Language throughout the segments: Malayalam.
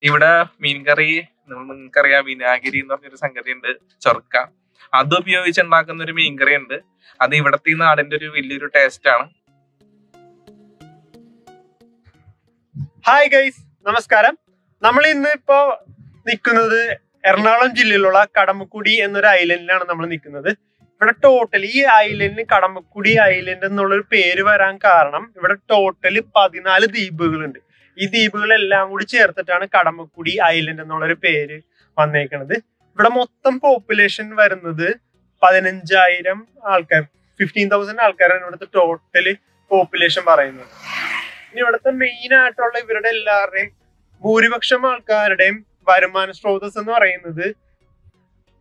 ഇവിടെ മീൻകറി നിങ്ങൾക്കറിയാം, വിനാഗിരി എന്ന് പറഞ്ഞൊരു സംഗതി ഉണ്ട്, ചൊർക്ക. അത് ഉപയോഗിച്ച് ഉണ്ടാക്കുന്ന ഒരു മീൻകറി ഉണ്ട്. അത് ഇവിടത്തെ നാടിന്റെ ഒരു വലിയൊരു ടേസ്റ്റ് ആണ്. ഹായ് ഗൈസ്, നമസ്കാരം. നമ്മൾ ഇന്ന് ഇപ്പോ നിൽക്കുന്നത് എറണാകുളം ജില്ലയിലുള്ള കടമക്കുടി എന്നൊരു ഐലൻഡിലാണ് നമ്മൾ നിൽക്കുന്നത്. ഇവിടെ ടോട്ടൽ ഈ ഐലൻഡിന് കടമക്കുടി ഐലൻഡ് എന്നുള്ളൊരു പേര് വരാൻ കാരണം ഇവിടെ ടോട്ടല് 14 ദ്വീപുകളുണ്ട്. ഈ ദ്വീപുകളെല്ലാം കൂടി ചേർത്തിട്ടാണ് കടമക്കുടി ഐലൻഡ് എന്നുള്ളൊരു പേര് വന്നേക്കുന്നത്. ഇവിടെ മൊത്തം പോപ്പുലേഷൻ വരുന്നത് 15,000 ആൾക്കാർ, 15,000 ആൾക്കാരാണ് ഇവിടുത്തെ ടോട്ടല് പോപ്പുലേഷൻ പറയുന്നത്. ഇനി ഇവിടുത്തെ മെയിൻ ആയിട്ടുള്ള ഇവരുടെ എല്ലാവരുടെയും ഭൂരിപക്ഷം ആൾക്കാരുടെയും വരുമാന സ്രോതസ് എന്ന് പറയുന്നത്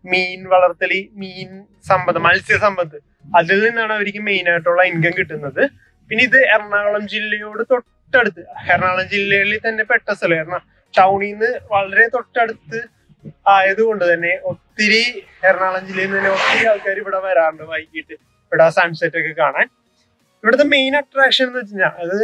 മീൻ വളർത്തലി, മീൻ സമ്പത്ത്, മത്സ്യസമ്പത്ത്. അതിൽ നിന്നാണ് അവർക്ക് മെയിൻ ആയിട്ടുള്ള ഇൻകം കിട്ടുന്നത്. പിന്നെ ഇത് എറണാകുളം ജില്ലയോട് തൊട്ടടുത്ത്, എറണാകുളം ജില്ലയിൽ തന്നെ പെട്ട സ്ഥലം, ടൗണിൽ നിന്ന് വളരെ തൊട്ടടുത്ത് ആയതുകൊണ്ട് തന്നെ ഒത്തിരി എറണാകുളം ജില്ലയിൽ നിന്ന് തന്നെ ഒത്തിരി ആൾക്കാർ ഇവിടെ വരാറുണ്ട് വൈകിട്ട് ഇവിടെ സൺസെറ്റ് ഒക്കെ കാണാൻ. ഇവിടുത്തെ മെയിൻ അട്രാക്ഷൻ എന്ന് വെച്ച് കഴിഞ്ഞാൽ അത്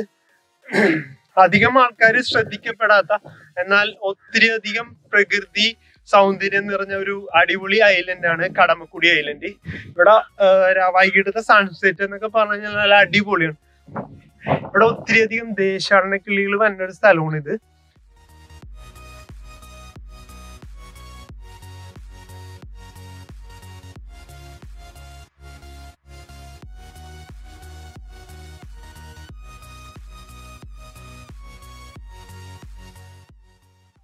അധികം ആൾക്കാർ ശ്രദ്ധിക്കപ്പെടാത്ത എന്നാൽ ഒത്തിരി അധികം പ്രകൃതി സൗന്ദര്യം നിറഞ്ഞ ഒരു അടിപൊളി ഐലൻഡ് ആണ് കടമക്കുടി ഐലൻഡ്. ഇവിടെ വൈകിട്ടത്തെ സൺസെറ്റ് എന്നൊക്കെ പറഞ്ഞു കഴിഞ്ഞാൽ നല്ല അടിപൊളിയാണ്. ഇവിടെ ഒത്തിരി അധികം ദേശാടന കിളികൾ വരുന്ന ഒരു സ്ഥലമാണ് ഇത്.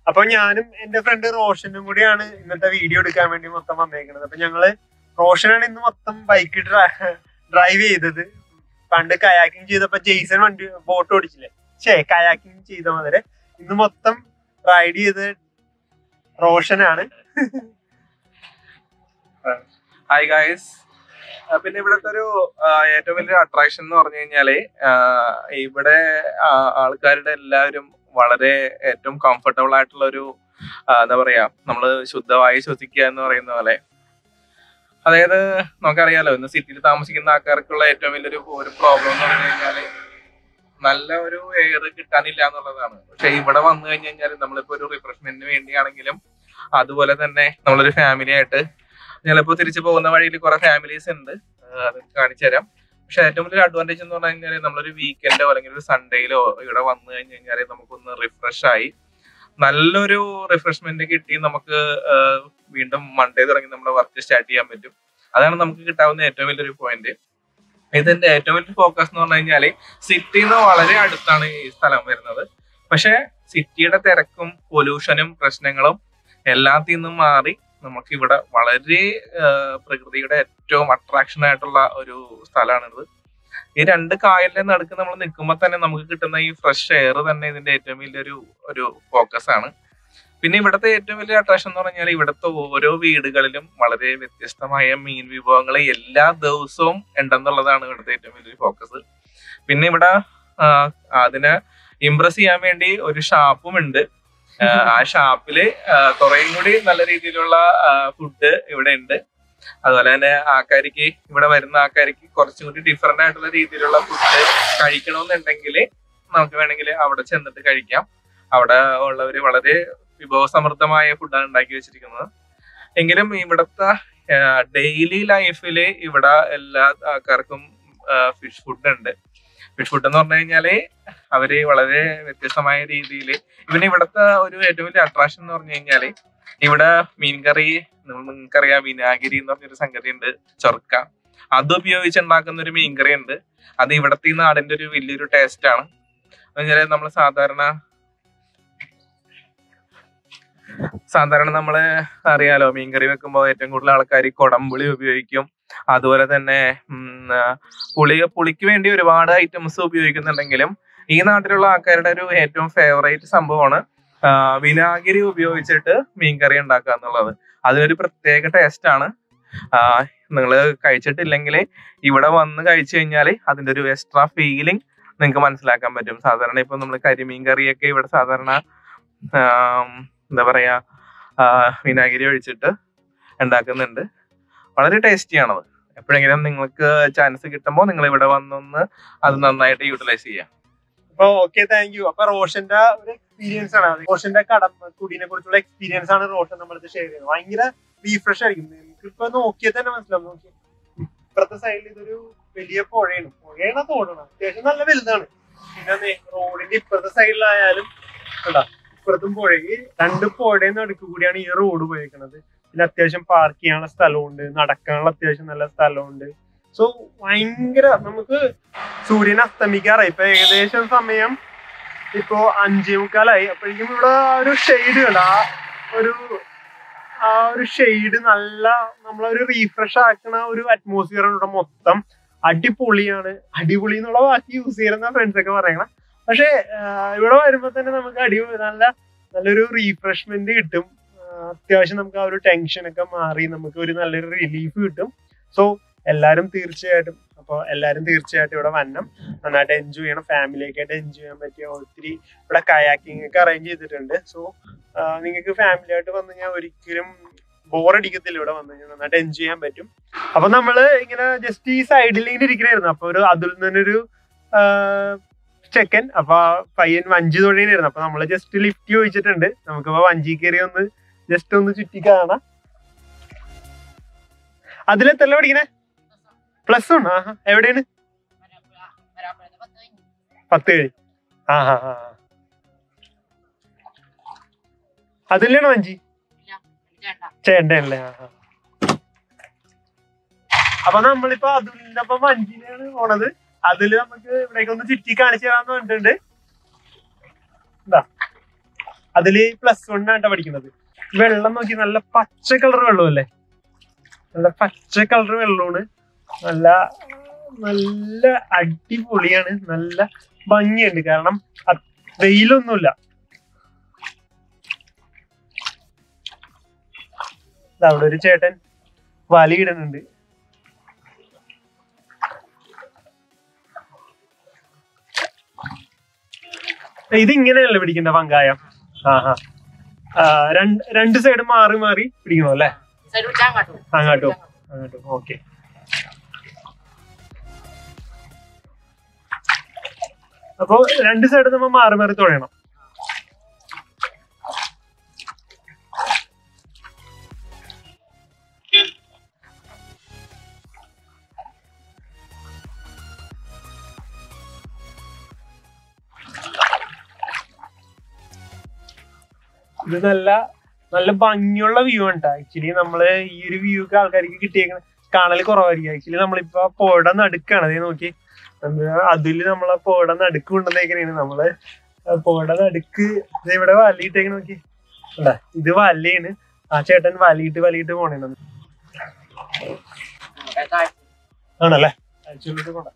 അപ്പൊ ഞാനും എന്റെ ഫ്രണ്ട് റോഷനും കൂടിയാണ് ഇന്നത്തെ വീഡിയോ എടുക്കാൻ വേണ്ടി മൊത്തം വന്നേക്കുന്നത്. അപ്പൊ ഞങ്ങള് റോഷനാണ് ഇന്ന് മൊത്തം ബൈക്ക് ഡ്രൈവ് ചെയ്തത്. പണ്ട് കയാക്കിങ് ചെയ്തപ്പോ ജെയ്സൺ ബോട്ട് ഓടിച്ചില്ലേ, കയാക്കിങ് ചെയ്ത മുതല് ഇന്ന് മൊത്തം റൈഡ് ചെയ്ത് റോഷനാണ്. Hi guys. പിന്നെ ഇവിടുത്തെ ഒരു ഏറ്റവും വലിയൊരു അട്രാക്ഷൻ എന്ന് പറഞ്ഞു കഴിഞ്ഞാല് ഇവിടെ ആൾക്കാരുടെ എല്ലാവരും വളരെ ഏറ്റവും കംഫർട്ടബിൾ ആയിട്ടുള്ള ഒരു എന്താ പറയാ, നമ്മള് ശുദ്ധവായു ശ്വസിക്കുക എന്ന് പറയുന്ന പോലെ. അതായത് നമുക്കറിയാലോ, ഇന്ന് സിറ്റിയിൽ താമസിക്കുന്ന ആൾക്കാർക്കുള്ള ഏറ്റവും വലിയൊരു പ്രോബ്ലം എന്ന് പറഞ്ഞു കഴിഞ്ഞാല് നല്ല ഒരു എയർ കിട്ടാനില്ല എന്നുള്ളതാണ്. പക്ഷെ ഇവിടെ വന്നു കഴിഞ്ഞു കഴിഞ്ഞാൽ നമ്മളിപ്പോ ഒരു റിഫ്രഷ്മെന്റിന് വേണ്ടിയാണെങ്കിലും അതുപോലെ തന്നെ നമ്മളൊരു ഫാമിലി ആയിട്ട് ചിലപ്പോൾ തിരിച്ചു പോകുന്ന വഴിയിൽ കുറെ ഫാമിലീസ് ഉണ്ട്, അത് കാണിച്ചു തരാം. പക്ഷെ ഏറ്റവും വലിയൊരു അഡ്വാൻറ്റേജ് എന്ന് പറഞ്ഞു കഴിഞ്ഞാൽ നമ്മളൊരു വീക്കെൻഡോ അല്ലെങ്കിൽ ഒരു സൺഡേയിലോ ഇവിടെ വന്നു കഴിഞ്ഞു കഴിഞ്ഞാൽ നമുക്കൊന്ന് റിഫ്രഷ് ആയി നല്ലൊരു റിഫ്രഷ്മെന്റ് കിട്ടി നമുക്ക് വീണ്ടും മൺഡേ തുടങ്ങി നമ്മുടെ വർക്ക് സ്റ്റാർട്ട് ചെയ്യാൻ പറ്റും. അതാണ് നമുക്ക് കിട്ടാവുന്ന ഏറ്റവും വലിയൊരു പോയിന്റ്. ഇതിന്റെ ഏറ്റവും വലിയ ഫോക്കസ് എന്ന് പറഞ്ഞു കഴിഞ്ഞാല് സിറ്റിന്ന് വളരെ അടുത്താണ് ഈ സ്ഥലം വരുന്നത്. പക്ഷെ സിറ്റിയുടെ തിരക്കും പൊല്യൂഷനും പ്രശ്നങ്ങളും എല്ലാത്തിൽ നിന്നും മാറി നമുക്ക് ഇവിടെ വളരെ പ്രകൃതിയുടെ ഏറ്റവും അട്രാക്ഷൻ ആയിട്ടുള്ള ഒരു സ്ഥലമാണിത്. ഈ രണ്ട് കായലിന്റെ നടുക്ക് നമ്മൾ നിൽക്കുമ്പോൾ തന്നെ നമുക്ക് കിട്ടുന്ന ഈ ഫ്രഷ് എയർ തന്നെ ഇതിന്റെ ഏറ്റവും വലിയൊരു ഫോക്കസ് ആണ്. പിന്നെ ഇവിടുത്തെ ഏറ്റവും വലിയ അട്രാക്ഷൻ എന്ന് പറഞ്ഞാൽ ഇവിടുത്തെ ഓരോ വീടുകളിലും വളരെ വ്യത്യസ്തമായ മീൻ വിഭവങ്ങൾ എല്ലാ ദിവസവും ഉണ്ടെന്നുള്ളതാണ് ഇവിടുത്തെ ഏറ്റവും വലിയൊരു ഫോക്കസ്. പിന്നെ ഇവിടെ അതിനെ ഇംപ്രസ് ചെയ്യാൻ വേണ്ടി ഒരു ഷാപ്പും ഉണ്ട്. ആ ഷാപ്പില് കുറേയും കൂടി നല്ല രീതിയിലുള്ള ഫുഡ് ഇവിടെ ഉണ്ട്. അതുപോലെ തന്നെ ആൾക്കാർക്ക് ഇവിടെ വരുന്ന ആൾക്കാർക്ക് കുറച്ചും കൂടി ഡിഫറെന്റ് ആയിട്ടുള്ള രീതിയിലുള്ള ഫുഡ് കഴിക്കണമെന്നുണ്ടെങ്കിൽ നമുക്ക് വേണമെങ്കിൽ അവിടെ ചെന്നിട്ട് കഴിക്കാം. അവിടെ ഉള്ളവര് വളരെ വിഭവസമൃദ്ധമായ ഫുഡാണ് ഉണ്ടാക്കി വെച്ചിരിക്കുന്നത്. എങ്കിലും ഇവിടുത്തെ ഡെയിലി ലൈഫില് ഇവിടെ എല്ലാ ആൾക്കാർക്കും ഫിഷ് ഫുഡ് ഉണ്ട്. ഫിഷ് ഫുഡ് എന്ന് പറഞ്ഞു കഴിഞ്ഞാല് അവര് വളരെ വ്യത്യസ്തമായ രീതിയിൽ ഇവന് ഇവിടുത്തെ ഒരു ഏറ്റവും വലിയ അട്രാക്ഷൻ എന്ന് പറഞ്ഞു കഴിഞ്ഞാല് ഇവിടെ മീൻകറി, നിങ്ങൾക്കറിയാം വിനാഗിരി എന്ന് പറഞ്ഞൊരു സംഗതി ഉണ്ട്, ചൊർക്ക. അത് ഉപയോഗിച്ച് ഉണ്ടാക്കുന്ന ഒരു മീൻകറി ഉണ്ട്. അത് ഇവിടത്തെ നാടിന്റെ ഒരു വലിയൊരു ടേസ്റ്റ് ആണ്. എന്നുവെച്ചാൽ നമ്മൾ സാധാരണ നമ്മള് അറിയാലോ, മീൻകറി വെക്കുമ്പോൾ ഏറ്റവും കൂടുതൽ ആൾക്കാർ കൊടംപുളി ഉപയോഗിക്കും. അതുപോലെ തന്നെ പുളിക്ക് വേണ്ടി ഒരുപാട് ഐറ്റംസ് ഉപയോഗിക്കുന്നുണ്ടെങ്കിലും ഈ നാട്ടിലുള്ള ആൾക്കാരുടെ ഒരു ഏറ്റവും ഫേവറേറ്റ് സംഭവമാണ് വിനാഗിരി ഉപയോഗിച്ചിട്ട് മീൻകറി ഉണ്ടാക്കുക എന്നുള്ളത്. അതിനൊരു പ്രത്യേക ടേസ്റ്റ് ആണ്. നിങ്ങൾ കഴിച്ചിട്ടില്ലെങ്കിൽ ഇവിടെ വന്ന് കഴിച്ചു കഴിഞ്ഞാൽ അതിന്റെ ഒരു എക്സ്ട്രാ ഫീലിംഗ് നിങ്ങൾക്ക് മനസ്സിലാക്കാൻ പറ്റും. സാധാരണ ഇപ്പൊ നമ്മൾ കരിമീൻ കറിയൊക്കെ ഇവിടെ സാധാരണ എന്താ പറയാ വിനാഗിരി ഒഴിച്ചിട്ട് ഉണ്ടാക്കുന്നുണ്ട്. വളരെ ടേസ്റ്റിയാണത്. എപ്പോഴെങ്കിലും നിങ്ങൾക്ക് ചാൻസ് കിട്ടുമ്പോൾ നിങ്ങൾ ഇവിടെ വന്നൊന്ന് അത് നന്നായിട്ട് യൂട്ടിലൈസ് ചെയ്യാം. അപ്പൊ ഓക്കെ, താങ്ക് യു. അപ്പൊ റോഷന്റെ ഒരു എക്സ്പീരിയൻസ് ആണ്. റോഷന്റെ കടമക്കുടിനെ കുറിച്ചുള്ള എക്സ്പീരിയൻസ് ആണ് റോഷൻ നമ്മളത് ഷെയർ ചെയ്യുന്നത്. ഭയങ്കര റീഫ്രഷ് ആയിരിക്കും. നിങ്ങൾക്കിപ്പോ നോക്കിയാൽ തന്നെ മനസ്സിലാവും. നോക്കി ഇപ്പുറത്തെ സൈഡിൽ ഇതൊരു വലിയ പുഴയാണ് തോന്നണം. അത്യാവശ്യം നല്ല വലുതാണ്. പിന്നെ റോഡിന്റെ ഇപ്പുറത്തെ സൈഡിലായാലും കേട്ടാ ഇപ്പുറത്തും പുഴയ്ക്ക് 2 പുഴയുടെ നടുക്ക് കൂടിയാണ് ഈ റോഡ് പോയേക്കുന്നത്. പിന്നെ അത്യാവശ്യം പാർക്ക് ചെയ്യാനുള്ള സ്ഥലമുണ്ട്, നടക്കാനുള്ള അത്യാവശ്യം നല്ല സ്ഥലമുണ്ട്. സോ ഭയങ്കര നമുക്ക് സൂര്യൻ അസ്തമിക്കാറായി. ഇപ്പൊ ഏകദേശം സമയം ഇപ്പോ 5:45. അപ്പോഴേക്കും ഇവിടെ ഒരു ഷെയ്ഡ് കണ്ട ആ ഒരു ഷെയ്ഡ് നല്ല നമ്മളൊരു റീഫ്രഷ് ആക്കണ ഒരു അറ്റ്മോസ്ഫിയർ ഇവിടെ മൊത്തം. അടിപൊളിയാണ്. അടിപൊളി എന്നുള്ള വാക്ക് യൂസ് ചെയ്യുന്ന ഫ്രണ്ട്സ് ഒക്കെ പറയണം. പക്ഷെ ഇവിടെ വരുമ്പോ തന്നെ നമുക്ക് നല്ലൊരു റീഫ്രഷ്മെന്റ് കിട്ടും. അത്യാവശ്യം നമുക്ക് ആ ഒരു ടെൻഷനൊക്കെ മാറി നമുക്ക് ഒരു നല്ലൊരു റിലീഫ് കിട്ടും. സോ എല്ലാരും തീർച്ചയായിട്ടും ഇവിടെ വരണം. നന്നായിട്ട് എൻജോയ് ചെയ്യണം. ഫാമിലിയൊക്കെ ആയിട്ട് എൻജോയ് ചെയ്യാൻ പറ്റിയ ഒത്തിരി ഇവിടെ കയാക്കിംഗ് ഒക്കെ അറേഞ്ച് ചെയ്തിട്ടുണ്ട്. സോ നിങ്ങൾക്ക് ഫാമിലി ആയിട്ട് വന്നു കഴിഞ്ഞാൽ ഒരിക്കലും ബോറടിക്കത്തില്ല. ഇവിടെ വന്നു കഴിഞ്ഞാൽ നന്നായിട്ട് എൻജോയ് ചെയ്യാൻ പറ്റും. അപ്പൊ നമ്മള് ഇങ്ങനെ ജസ്റ്റ് ഈ സൈഡിൽ ഇങ്ങനെ ഇരിക്കണായിരുന്നു. അപ്പൊ അതിൽ നിന്നൊരു ചെക്കൻ അപ്പൊ പയ്യൻ വഞ്ചി തൊഴിലായിരുന്നു. അപ്പൊ നമ്മള് ജസ്റ്റ് ലിഫ്റ്റ് ചോദിച്ചിട്ടുണ്ട്. നമുക്കിപ്പോ വഞ്ചി കയറി ഒന്ന് ജസ്റ്റ് ഒന്ന് ചുറ്റി കാണാം. അതിലെത്തല്ല പഠിക്കണേ? +1. ആഹാ. എവിടെയാണ്? 10 കഴിഞ്ഞ്. ആഹാ. അതിലാണ് വഞ്ചി ചേണ്ടല്ലേ? ആഹാ. അപ്പൊ നമ്മളിപ്പോ അതിന്റെ ഒപ്പം വഞ്ചിയിലാണ് പോണത്. അതില് നമുക്ക് ഇവിടേക്ക് ഒന്ന് ചുറ്റി കാണിച്ചു തരാന്ന് പറഞ്ഞിട്ടുണ്ട്. എന്താ അതില് +1 ആയിട്ടാ പഠിക്കുന്നത്. വെള്ളം നോക്കി നല്ല പച്ച കളർ വെള്ളമല്ലേ? നല്ല പച്ച കളർ വെള്ളമാണ്. നല്ല അടിപൊളിയാണ്. നല്ല ഭംഗിയുണ്ട്. കാരണം വെയിലൊന്നുമില്ല. അവിടെ ഒരു ചേട്ടൻ വലയിടുന്നുണ്ട്. ഇതിങ്ങനെയല്ലേ പിടിക്കണ്ട പങ്കായം? ആഹാ. 2 സൈഡ് മാറി മാറി പിടിക്കണോ അല്ലേ? അങ്ങോട്ടും. ഓക്കെ. അപ്പൊ 2 സൈഡ് നമ്മൾ മാറി മാറി തുഴയണം. ഇത് നല്ല ഭംഗിയുള്ള വ്യൂ ആണ്. ആക്ച്വലി നമ്മള് ഈ ഒരു വ്യൂ ഒക്കെ ആൾക്കാർക്ക് കിട്ടിയേക്കണ കാണൽ കുറവായിരിക്കും. ആക്ച്വലി നമ്മളിപ്പോ പുഴയുടെ നടുക്കാണ്. അതേ നോക്കി അതില് നമ്മളെ പുഴയുടെ നടുക്ക് കൊണ്ടുവന്നേക്കണേണ്. നമ്മള് പുഴയുടെ നടുക്ക് ഇവിടെ വലയിട്ടേക്ക് നോക്കി. ഇത് വലയാണ്. ആ ചേട്ടൻ വലയിട്ട് പോണേണ്. ആണല്ലേ? താഴ്ചയിലോട്ട് പോണ.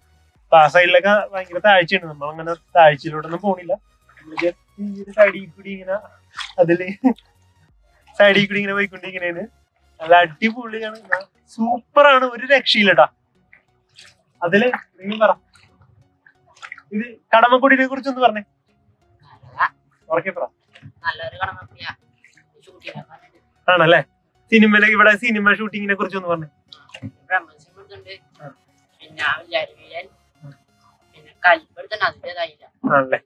അപ്പൊ ആ സൈഡിലൊക്കെ ഭയങ്കര താഴ്ചയാണ്. നമ്മളങ്ങനെ താഴ്ചയിലോട്ടൊന്നും പോണില്ല. ഈ ഒരു സൈഡിൽ കൂടി ഇങ്ങനെ ഇങ്ങനെ പോയിക്കൊണ്ടിരിക്കണേന്. നല്ല അടിപൊളിയാണ്. സൂപ്പറാണ്. ഒരു രക്ഷയില്ലട്ടാ. അതില് നീ പറ. ഇത് കടമക്കുടിനെ കുറിച്ചൊന്ന് പറഞ്ഞേ. ഉറക്കെ പറ. ആണല്ലേ? ഇവിടെ സിനിമ ഷൂട്ടിങ്ങിനെ കുറിച്ചൊന്ന് പറഞ്ഞേ. ആണല്ലേ?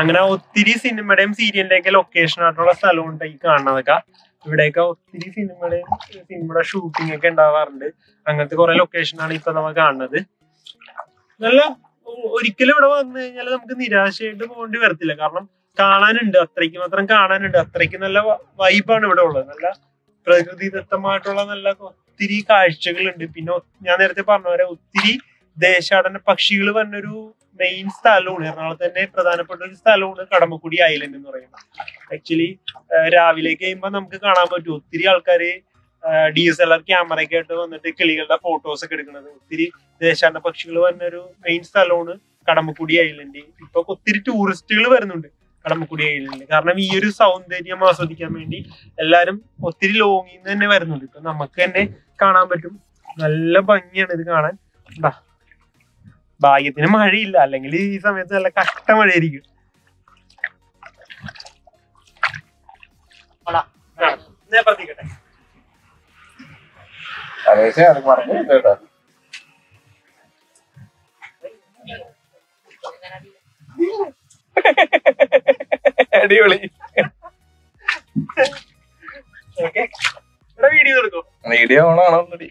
അങ്ങനെ ഒത്തിരി സിനിമയുടെയും സീരിയലിന്റെ ഒക്കെ ലൊക്കേഷൻ ആയിട്ടുള്ള സ്ഥലമുണ്ട് ഈ കാണുന്നതൊക്കെ. ഇവിടെയൊക്കെ ഒത്തിരി സിനിമയുടെ ഷൂട്ടിംഗ് ഒക്കെ ഉണ്ടാവാറുണ്ട്. അങ്ങനത്തെ കുറെ ലൊക്കേഷനാണ് ഇപ്പൊ നമ്മൾ കാണുന്നത്. നല്ല ഒരിക്കലും ഇവിടെ വന്നു കഴിഞ്ഞാൽ നമുക്ക് നിരാശയായിട്ട് പോകേണ്ടി വരത്തില്ല. കാരണം കാണാനുണ്ട്, അത്രയ്ക്ക് മാത്രം കാണാനുണ്ട്. അത്രയ്ക്ക് നല്ല വൈബാണ് ഇവിടെ ഉള്ളത്. നല്ല പ്രകൃതിദത്തമായിട്ടുള്ള നല്ല ഒത്തിരി കാഴ്ചകളുണ്ട്. പിന്നെ ഞാൻ നേരത്തെ പറഞ്ഞ പോലെ ഒത്തിരി ദേശാടന പക്ഷികൾ വന്നൊരു മെയിൻ സ്ഥലമാണ്. എറണാകുളത്ത് തന്നെ പ്രധാനപ്പെട്ട ഒരു സ്ഥലമാണ് കടമക്കുടി ഐലൻഡ് എന്ന് പറയുന്നത്. ആക്ച്വലി രാവിലെ കഴിയുമ്പോൾ നമുക്ക് കാണാൻ പറ്റും ഒത്തിരി ആൾക്കാര് DSLR ക്യാമറയൊക്കെ ആയിട്ട് വന്നിട്ട് കിളികളുടെ ഫോട്ടോസ് ഒക്കെ എടുക്കുന്നത്. ഒത്തിരി ദേശാടന പക്ഷികൾ വന്നൊരു മെയിൻ സ്ഥലമാണ് കടമക്കുടി ഐലൻഡ്. ഇപ്പൊ ഒത്തിരി ടൂറിസ്റ്റുകൾ വരുന്നുണ്ട് കടമക്കുടി ഐലൻഡ്. കാരണം ഈ ഒരു സൗന്ദര്യം ആസ്വദിക്കാൻ വേണ്ടി എല്ലാരും ഒത്തിരി ലോങ്ങിൽ നിന്ന് തന്നെ വരുന്നുണ്ട്. ഇപ്പൊ നമുക്ക് തന്നെ കാണാൻ പറ്റും. നല്ല ഭംഗിയാണ് ഇത് കാണാൻ. ഭാഗ്യത്തിന് മഴയില്ല, അല്ലെങ്കിൽ ഈ സമയത്ത് നല്ല കഷ്ട മഴയായിരിക്കും. പ്രതിക്കട്ടെ അടിപൊളി. വീഡിയോ എടുക്കും. വീഡിയോ ഓണാണോ ഓൾറെഡി?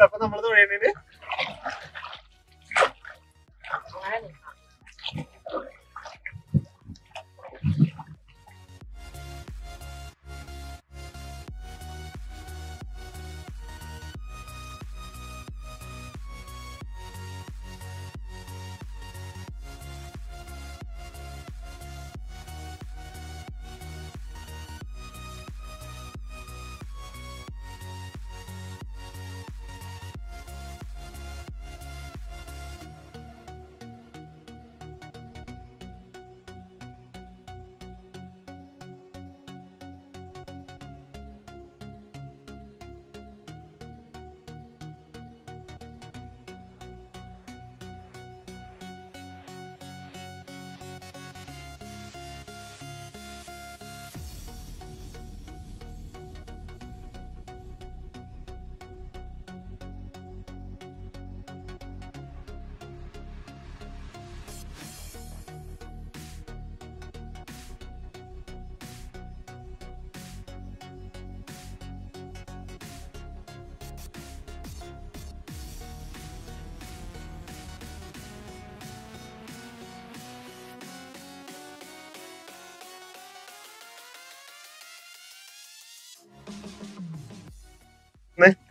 അപ്പൊ നമ്മൾ തുഴയുന്നതിന്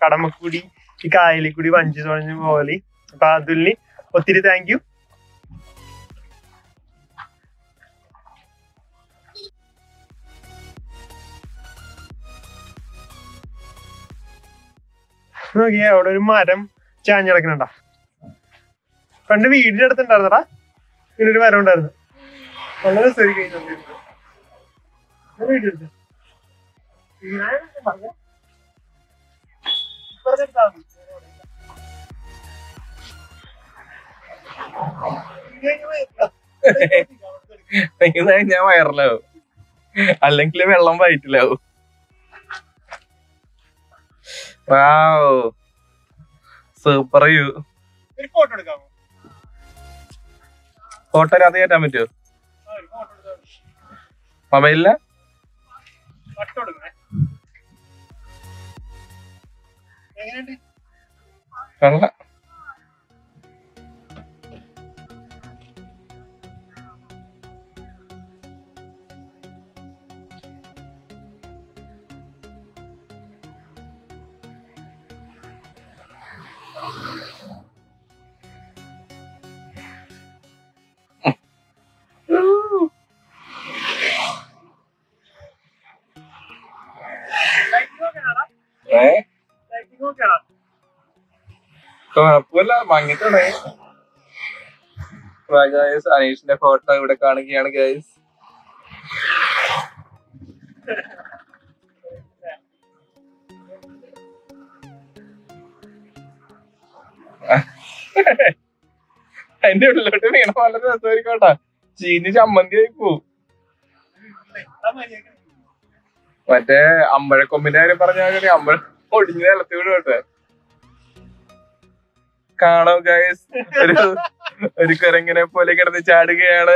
കടമക്കുടി ഈ കായലിൽ കൂടി വഞ്ചി തുഴഞ്ഞു പോലെ. അപ്പൊ അതുലിന് ഒത്തിരി താങ്ക് യു. നോക്കിയേ അവിടെ ഒരു മരം ചാഞ്ഞ് കിടക്കണണ്ട. പണ്ട് വീടിന്റെ അടുത്തുണ്ടായിരുന്നടാ ഇങ്ങനൊരു മരം ഉണ്ടായിരുന്നു. നല്ല രസമായിരിക്കും. വീഡിയോ എടുത്ത് ഞാൻ വയറിലാവും, അല്ലെങ്കിൽ വെള്ളം വയറ്റിലാവും. Super view. ഫോട്ടോ എടുക്കാമോ? ഫോട്ടോ അത് കയറ്റാൻ പറ്റുമോ മൊബൈലില്? കൊള്ളാം. കുഴപ്പമില്ല, മങ്ങിട്ടുണ്ടേ. അനീഷിന്റെ ഫോട്ടോ ഇവിടെ കാണുകയാണ് ഗൈസ്. എന്റെ ഉള്ളിലോട്ട് വീണ വളരെ രസമായിരിക്കോട്ടാ. ചീഞ്ഞ് ചമ്മന്തി ആയി പോവും. മറ്റേ അമ്പഴക്കൊമ്പിന്റെ കാര്യം പറഞ്ഞാൽ അമ്പഴം ഒടിഞ്ഞ് നിലത്തി വിടട്ടെ. കാണോ ഗൈസ്, ഒരു കുരങ്ങനെ പോലെ കിടന്ന് ചാടുകയാണ്.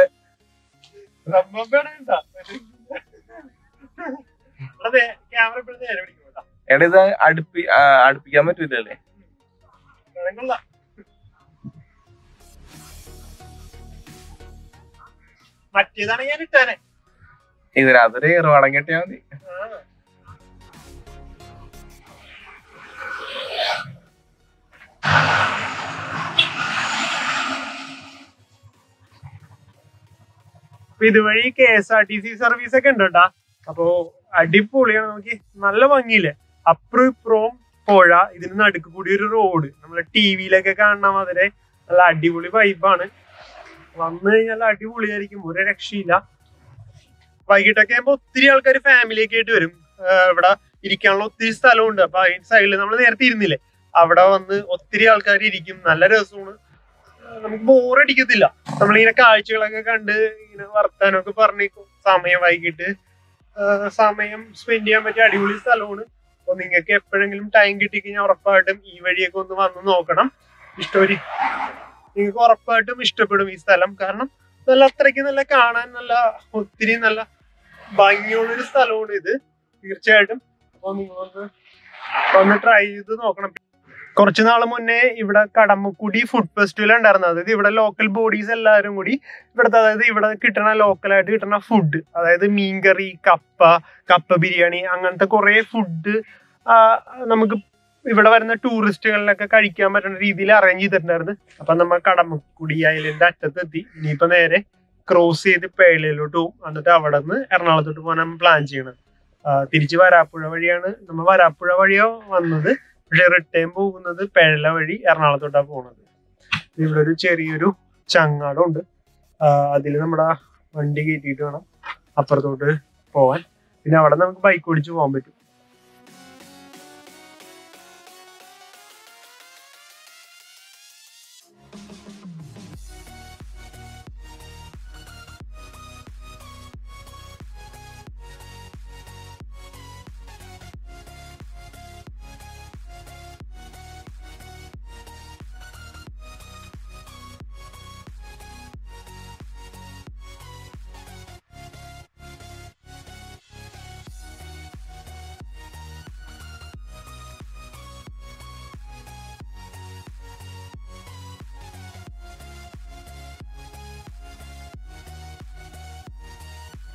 എടാ ഇത് അടുപ്പിക്കാൻ പറ്റൂലല്ലേ? മറ്റേതാണ് ഞാൻ ഇട്ടാനെ. ഇതിനകത്തൊരു ഏറുവാടം കെട്ടിയാ മതി. ഇതുവഴി KSRTC സർവീസ് ഒക്കെ ഉണ്ട് കേട്ടാ. അപ്പൊ അടിപൊളിയാണ്. നോക്കി നല്ല ഭംഗിയില്ലേ, അപ്പുറം ഇപ്പുറവും പുഴ, ഇതിന് നടുക്ക് കൂടി ഒരു റോഡ്. നമ്മളെ TV-ലൊക്കെ കാണുന്ന മാതിരി നല്ല അടിപൊളി വൈബാണ്. വന്നു കഴിഞ്ഞാൽ അടിപൊളിയായിരിക്കും, ഒരു രക്ഷയില്ല. വൈകിട്ടൊക്കെ ആകുമ്പോ ഒത്തിരി ആൾക്കാർ ഫാമിലിയൊക്കെ ആയിട്ട് വരും. ഇവിടെ ഇരിക്കാനുള്ള ഒത്തിരി സ്ഥലമുണ്ട്. അപ്പൊ അതിന്റെ സൈഡിൽ നമ്മൾ നേരത്തെ ഇരുന്നില്ലേ, അവിടെ വന്ന് ഒത്തിരി ആൾക്കാർ ഇരിക്കും. നല്ല രസമാണ്, നമുക്ക് ബോറടിക്കത്തില്ല. നമ്മളിങ്ങനെ കാഴ്ചകളൊക്കെ കണ്ട് ഇങ്ങനെ വർത്താനമൊക്കെ പറഞ്ഞേക്കും. വൈകിട്ട് സമയം സ്പെൻഡ് ചെയ്യാൻ പറ്റിയ അടിപൊളി സ്ഥലമാണ്. അപ്പൊ നിങ്ങൾക്ക് എപ്പോഴെങ്കിലും ടൈം കിട്ടിക്കഴിഞ്ഞാൽ ഉറപ്പായിട്ടും ഈ വഴിയൊക്കെ ഒന്ന് വന്ന് നോക്കണം. നിങ്ങൾക്ക് ഉറപ്പായിട്ടും ഇഷ്ടപ്പെടും ഈ സ്ഥലം. കാരണം നല്ല അത്രയ്ക്ക് നല്ല കാണാൻ നല്ല ഒത്തിരി നല്ല ഭംഗിയുള്ളൊരു സ്ഥലമാണ് ഇത്. തീർച്ചയായിട്ടും അപ്പൊ നിങ്ങളൊന്ന് ഒന്ന് ട്രൈ ചെയ്ത് നോക്കണം. കുറച്ചു നാള് മുന്നേ ഇവിടെ കടമക്കുടി ഫുഡ് ഫെസ്റ്റിവൽ ഉണ്ടായിരുന്നു. അതായത് ഇവിടെ ലോക്കൽ ബോഡീസ് എല്ലാവരും കൂടി ഇവിടുത്തെ, അതായത് ഇവിടെ കിട്ടുന്ന ലോക്കലായിട്ട് കിട്ടുന്ന ഫുഡ്, അതായത് മീൻകറി, കപ്പ ബിരിയാണി, അങ്ങനത്തെ കുറെ ഫുഡ് നമുക്ക് ഇവിടെ വരുന്ന ടൂറിസ്റ്റുകളിലൊക്കെ കഴിക്കാൻ പറ്റുന്ന രീതിയിൽ അറേഞ്ച് ചെയ്തിട്ടുണ്ടായിരുന്നു. അപ്പൊ നമ്മ കടമക്കുടി ഐലൻഡ് അറ്റത്തെത്തി. ഇനിയിപ്പോ നേരെ ക്രോസ് ചെയ്ത് പേളയിലോട്ട് പോകും. എന്നിട്ട് അവിടെ നിന്ന് എറണാകുളത്തോട്ട് പോകാൻ നമ്മൾ പ്ലാൻ ചെയ്യണം. തിരിച്ച് വരാപ്പുഴ വഴിയാണ്, നമ്മൾ വരാപ്പുഴ വഴിയോ വന്നത്, പക്ഷെ റിട്ടേൺ പോകുന്നത് പേഴ വഴി എറണാകുളത്തോട്ടാണ് പോകുന്നത്. ഇവിടെ ഒരു ചെറിയൊരു ചങ്ങാടമുണ്ട്. അതിൽ നമ്മുടെ വണ്ടി കയറ്റിയിട്ട് വേണം അപ്പുറത്തോട്ട് പോവാൻ. പിന്നെ അവിടെ നമുക്ക് ബൈക്ക് ഓടിച്ച് പോകാൻ പറ്റും.